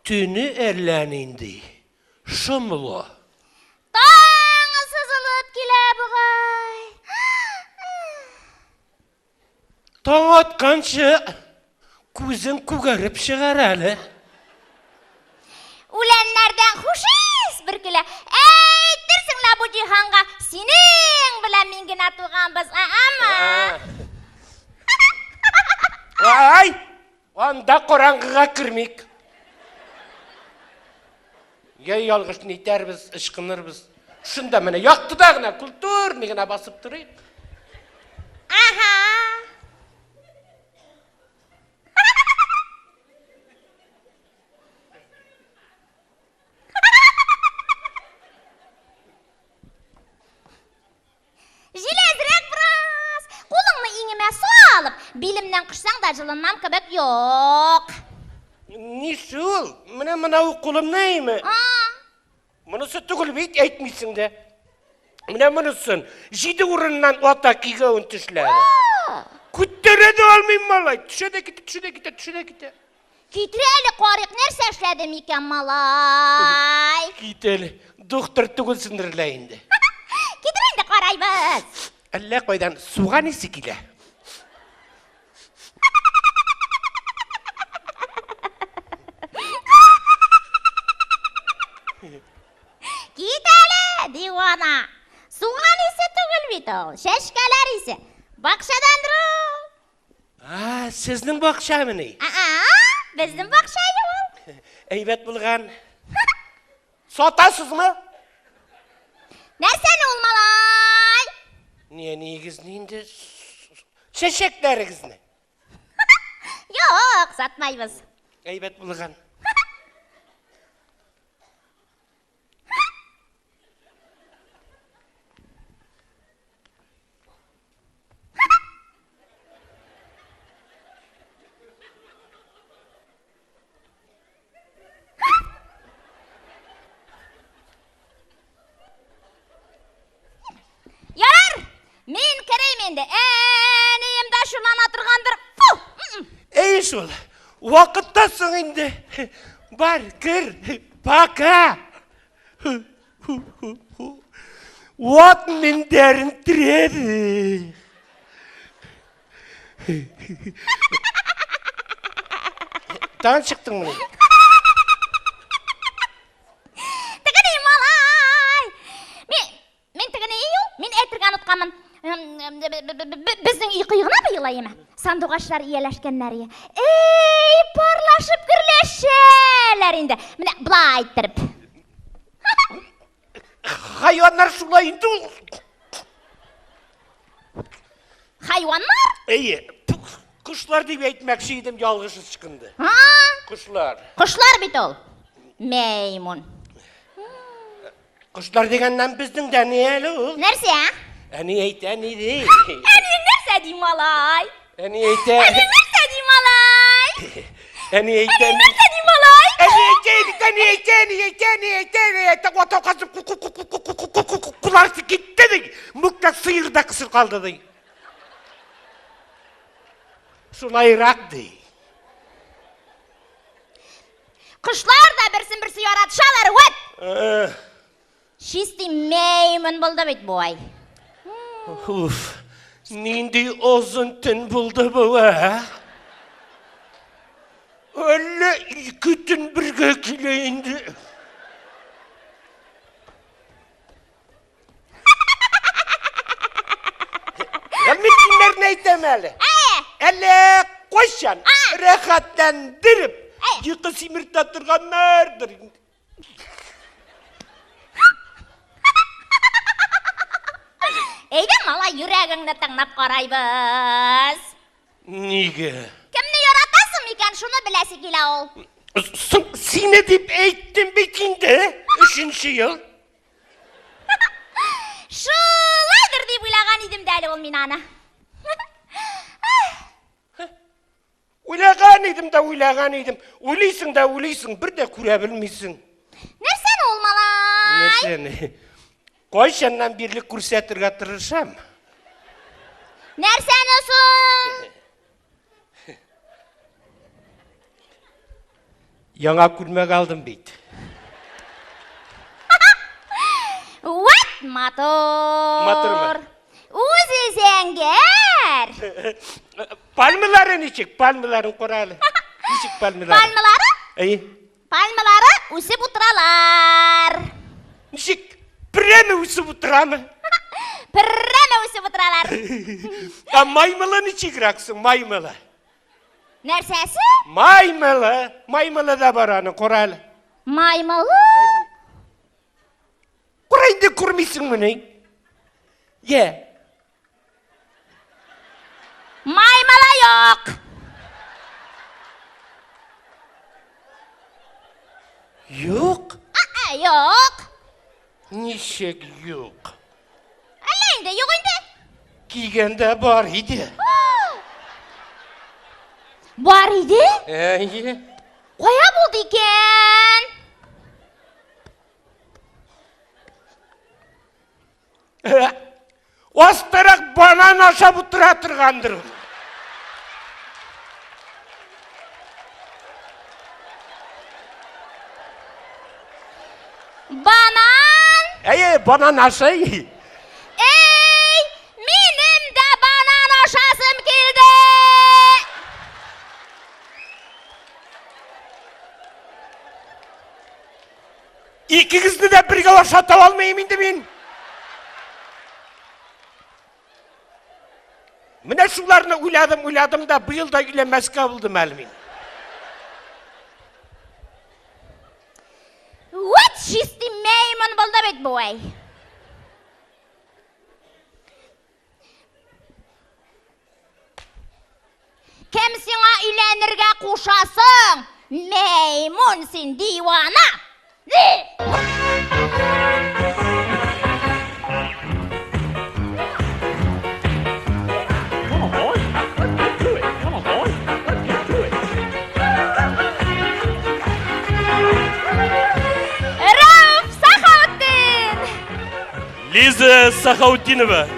Түні әрләнінді. Шымылы. Таңы сызылып келе бұғай. Таң атқаншы көзің күгәріп шығар әлі. Уленлерden хушиз bir kile. Eytirsin la bu cihanға. Сенің білән мен генә туғанбыз, ama. Ай, анда қораңғыға кірмейік. Ялғыш нейтербіз, ішқынырбыз. Шында мені яқтыдағына культурнигіна басып тұрайық. Aha. Жилезірек біраз. Қолыңны иңіме салып, белімнен құшсаң да жылынмам кебек жоқ. Несі ол? Мынау қолым нәймі? Мұнысы түгіл бейт әйтмейсің де. Мұнысын жиді ұрыннан ота киге үнтішләді. Күттереді алмайм малай. Түшеде кете. Кетірелі қорық нәрсе әшләді мекен малай. Кетелі, доқтыр түгіл сындырлайынды. Кетірінде қарайбыз. Әлі қойдан суға несі келе? Кетелі, дивана. Суған есе түгіл бейт ол. Шәшкәлер есе. Бақшадан дұру. Сіздің бақша мені? Біздің бақшайы ол. Әйбет бұлған. Сотасыз мы? Нәрсені ол малай? Не негізінді? Шешектеріңізні? Жоқ, сатмайбыз. Әйбет бұлған. Ярар, мен керейм енді. Әнейімді шулана тұрғандыр. Ей шол, уақыттасың енді. Бар, кір, пока. От мендерін тіреді. Таң шықтың мұны? Тігіне малай. Мен тігіне ей ол. Мен әтірген ұтқамын. Біздің үй қиығына бұйылайымы. Сандуғашлар иеләшкенлер. Ей, парлашып кірлешелер енді. Міне, бұлай айттырып. Хайуанлар шулайынды ол. Хайуанлар? Ей, құшлар деп әйтмәкші едім жалғышы шықынды. Құшлар. Құшлар бит ол. Меймун. Құшлар дегеннен біздің дәне әлі ол. Нәрсе, а? Әне әйт, әне де. Әне нәрсе дей малай? Әне әйт, Әне нәрсе дей малай? әне әйт, Әне нәрсе дей малай? әне әйт, құларсы кетті дей, мүкті сиырда қысыр қалды дей. Шулайырақ дей. Құшлар да бірсін-бірсі яратышалар, өт! Шисті меймін болды бейт бой. Нендей ұзын түн болды бұл, ә? Өлі екі түн бірге келейінді. Ғалметтіңлерін айтам әлі. Әлі қойшан, рәхаттандырып, екі семіртті тұрғаннардыр. Eyde mala yüreğinde tыңнап қарайбыз. Неге? Кімні яратасың мекен, шуны біләсі келе ол. Сені деп әйттім бекенді, үшінші ел. Шулайдыр деп ойлаған едім дәлі ол мен аны. Ойлаған едім. Ойлайсың да ойлайсың, бір де көре білмейсің. Нәрсен ол малай? Нәрсені? Қойшаннан бірлік көрсетірге тырышам. Нәрсен ұсын? Яңа күлмәк алдым бит. What мотор? Мотор mu? Өзі зәңгер. Palmaları nişik? Palmaların koralı. Nişik palmaları? Palmalары? Palmalары өсіп отыралар. Nişik? Premi usip otura mı? Піррәмі өсіп отыралар. Maymalı nişik raksın? Maymalı. Нәрсәсі? Maymalı. Maymalı da var anı koralı. Маймылы? Korayda kurmuşsun mu ne? Ye. Маймылы yok. Yok. Yok. Nişik yok. Әлі yok енді. Giygende var idi. Бар idi? İyi. Қоя болды екен. Ostarak banan aşağı otura тұрғандырым. Банан? Banan aşağı. Ей, менің де банан ашасым келді. İkinizni de birge aşağı almayayım indi ben. Mine şularını uyladım da bu yılda ülemezke buldum elmin. What чисті меймін болды бет бой. Кім сіңа үйленірге қушасың? Меймін сен дивана. Лиза Сахаветдиновы